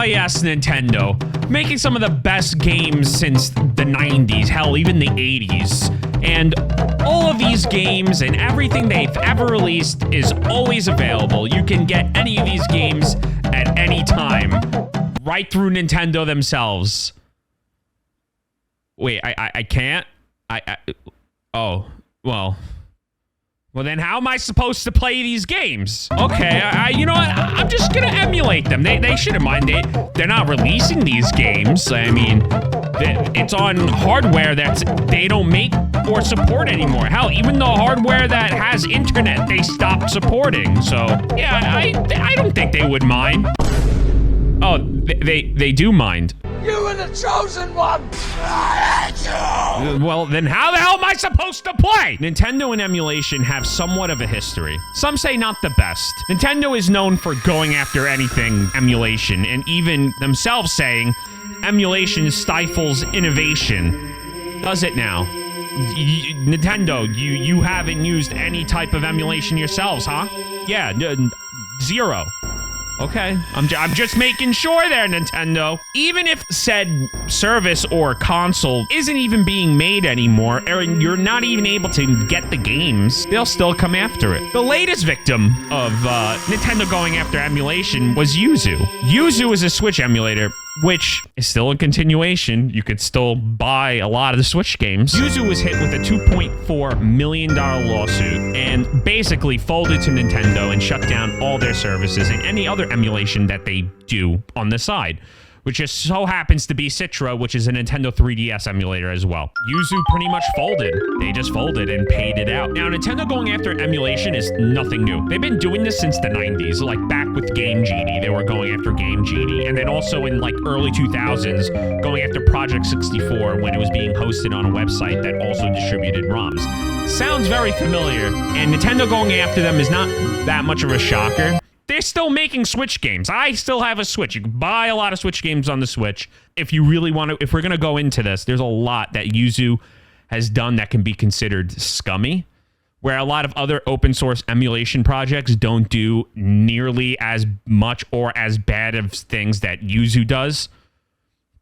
yes, Nintendo. Making some of the best games since the 90s, hell, even the 80s. And all of these games and everything they've ever released is always available. You can get any of these games at any time, right through Nintendo themselves. Wait, I can't? Oh, well... Well, then how am I supposed to play these games? Okay, you know what? I'm just gonna emulate them. They shouldn't mind it. They're not releasing these games. I mean, it's on hardware that they don't make or support anymore. Hell, even the hardware that has internet, they stopped supporting. So, yeah, I don't think they would mind. Oh, they do mind. You were the chosen one! I hate you! Well, then how the hell am I supposed to play? Nintendo and emulation have somewhat of a history. Some say not the best. Nintendo is known for going after anything emulation, and even themselves saying emulation stifles innovation. Does it now? Nintendo, you haven't used any type of emulation yourselves, huh? Yeah, zero. Okay, I'm just making sure there, Nintendo. Even if said service or console isn't even being made anymore, or you're not even able to get the games, they'll still come after it. The latest victim of Nintendo going after emulation was Yuzu. Yuzu is a Switch emulator, which is still in continuation. You could still buy a lot of the Switch games. Yuzu was hit with a $2.4 million lawsuit and basically folded to Nintendo and shut down all their services and any other emulation that they do on the side, which just so happens to be Citra, which is a Nintendo 3DS emulator as well. Yuzu pretty much folded. They just folded and paid it out. Now, Nintendo going after emulation is nothing new. They've been doing this since the 90s, like back with Game Genie. They were going after Game Genie. And then also in like early 2000s, going after Project 64 when it was being hosted on a website that also distributed ROMs. Sounds very familiar. And Nintendo going after them is not that much of a shocker. They're still making Switch games. I still have a Switch. You can buy a lot of Switch games on the Switch. If you really want to, if we're going to go into this, there's a lot that Yuzu has done that can be considered scummy, where a lot of other open source emulation projects don't do nearly as much or as bad of things that Yuzu does.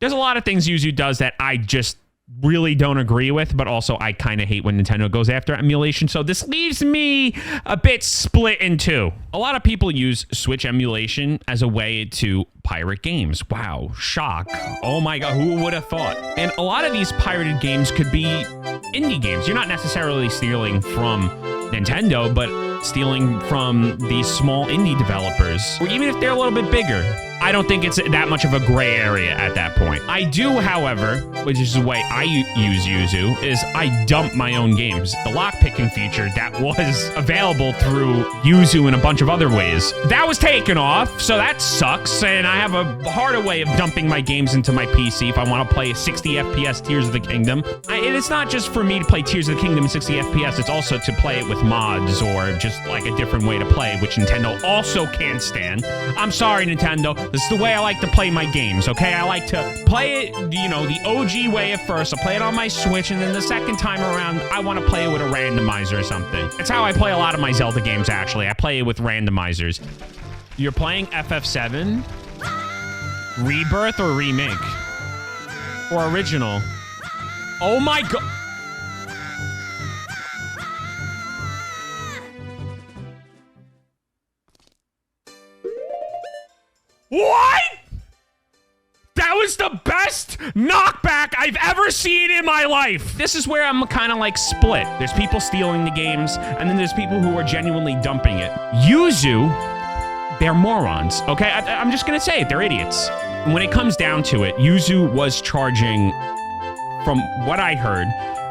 There's a lot of things Yuzu does that I just really don't agree with, but also I kind of hate when Nintendo goes after emulation, so this leaves me a bit split in two. A lot of people use Switch emulation as a way to pirate games. Wow, shock. Oh my god, who would have thought? And a lot of these pirated games could be indie games. You're not necessarily stealing from Nintendo, but stealing from these small indie developers, or even if they're a little bit bigger. I don't think it's that much of a gray area at that point. I do, however, which is the way I use Yuzu, is I dump my own games. The lockpicking feature that was available through Yuzu in a bunch of other ways, that was taken off, so that sucks, and I have a harder way of dumping my games into my PC if I want to play 60 FPS Tears of the Kingdom. And it's not just for me to play Tears of the Kingdom in 60 FPS, it's also to play it with mods or just like a different way to play, which Nintendo also can't stand. I'm sorry, Nintendo. This is the way I like to play my games, okay? I like to play it, you know, the OG way at first. I'll play it on my Switch, and then the second time around, I want to play it with a randomizer or something. It's how I play a lot of my Zelda games, actually. I play it with randomizers. You're playing FF7? Rebirth or Remake? Or Original? Oh my god! What? That was the best knockback I've ever seen in my life. This is where I'm kind of like split. There's people stealing the games, and then there's people who are genuinely dumping it. Yuzu, they're morons, okay? I'm just gonna say it, they're idiots. When it comes down to it, Yuzu was charging, from what I heard,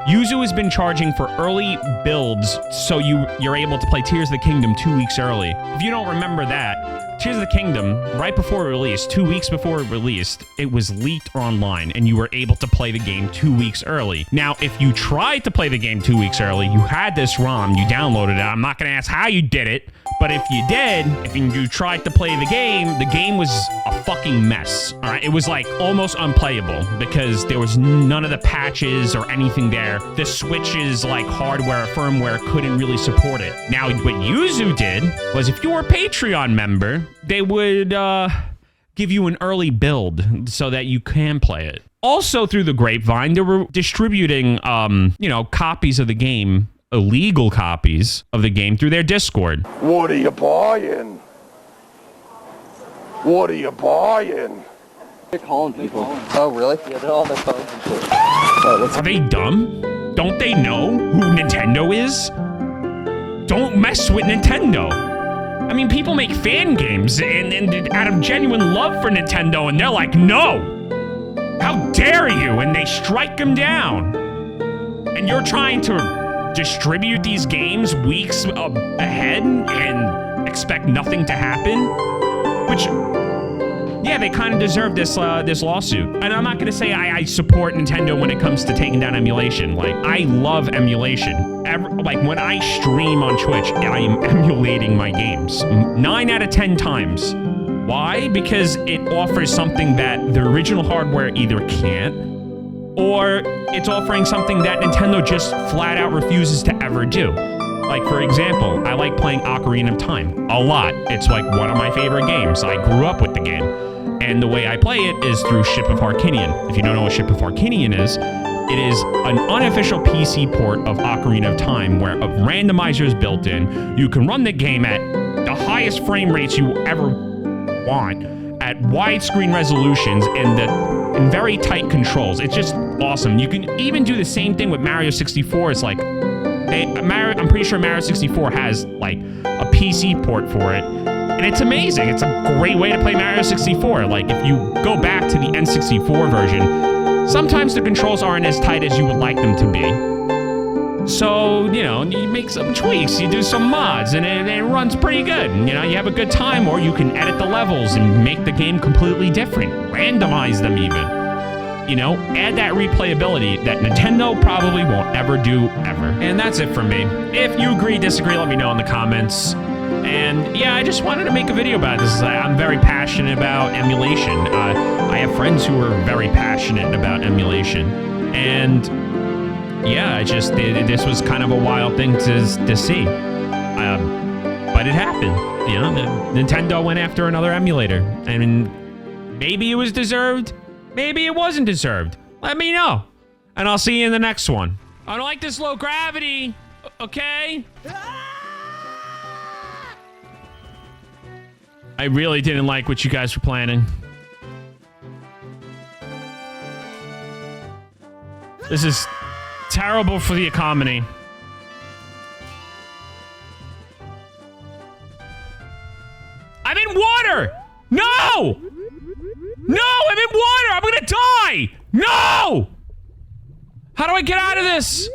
Yuzu has been charging for early builds so you're able to play Tears of the Kingdom 2 weeks early. If you don't remember that, Tears of the Kingdom, right before it released, 2 weeks before it released, it was leaked online and you were able to play the game 2 weeks early. Now, if you tried to play the game 2 weeks early, you had this ROM, you downloaded it. I'm not going to ask how you did it, but if you did, if you tried to play the game was a fucking mess. All right, it was like almost unplayable because there was none of the patches or anything there. The Switch's like hardware, firmware couldn't really support it. Now, what Yuzu did was if you were a Patreon member, they would give you an early build so that you can play it. Also, through the grapevine, they were distributing, copies of the game, illegal copies of the game through their Discord. What are you buying? What are you buying? They're calling people. Oh, really? Yeah, they're all on their phones and shit. Are they dumb? Don't they know who Nintendo is? Don't mess with Nintendo. I mean, people make fan games and out of genuine love for Nintendo, and they're like, no! How dare you? And they strike them down. And you're trying to distribute these games weeks ahead and expect nothing to happen? Which, yeah, they kind of deserve this lawsuit. And I'm not going to say I support Nintendo when it comes to taking down emulation. Like, I love emulation. Like, when I stream on Twitch, I am emulating my games. 9 out of 10 times. Why? Because it offers something that the original hardware either can't, or it's offering something that Nintendo just flat out refuses to ever do. Like, for example, I like playing Ocarina of Time a lot. It's like one of my favorite games. I grew up with the game. And the way I play it is through Ship of Harkinian. If you don't know what Ship of Harkinian is, it is an unofficial PC port of Ocarina of Time where a randomizer is built in. You can run the game at the highest frame rates you ever want, at widescreen resolutions and very tight controls. It's just awesome. You can even do the same thing with Mario 64. It's like, I'm pretty sure Mario 64 has like a PC port for it. And it's amazing. It's a great way to play Mario 64. Like, if you go back to the N64 version, sometimes the controls aren't as tight as you would like them to be. So, you make some tweaks, you do some mods, and it runs pretty good. And, you have a good time, or you can edit the levels and make the game completely different. Randomize them even. Add that replayability that Nintendo probably won't ever do, ever. And that's it for me. If you agree, disagree, let me know in the comments. And yeah, I just wanted to make a video about this. I'm very passionate about emulation. I have friends who are very passionate about emulation. And yeah, this was kind of a wild thing to see. But it happened. Nintendo went after another emulator. And maybe it was deserved. Maybe it wasn't deserved. Let me know. And I'll see you in the next one. I don't like this low gravity. Okay? I really didn't like what you guys were planning. This is terrible for the economy. I'm in water! No! No, I'm in water! I'm gonna die! No! How do I get out of this?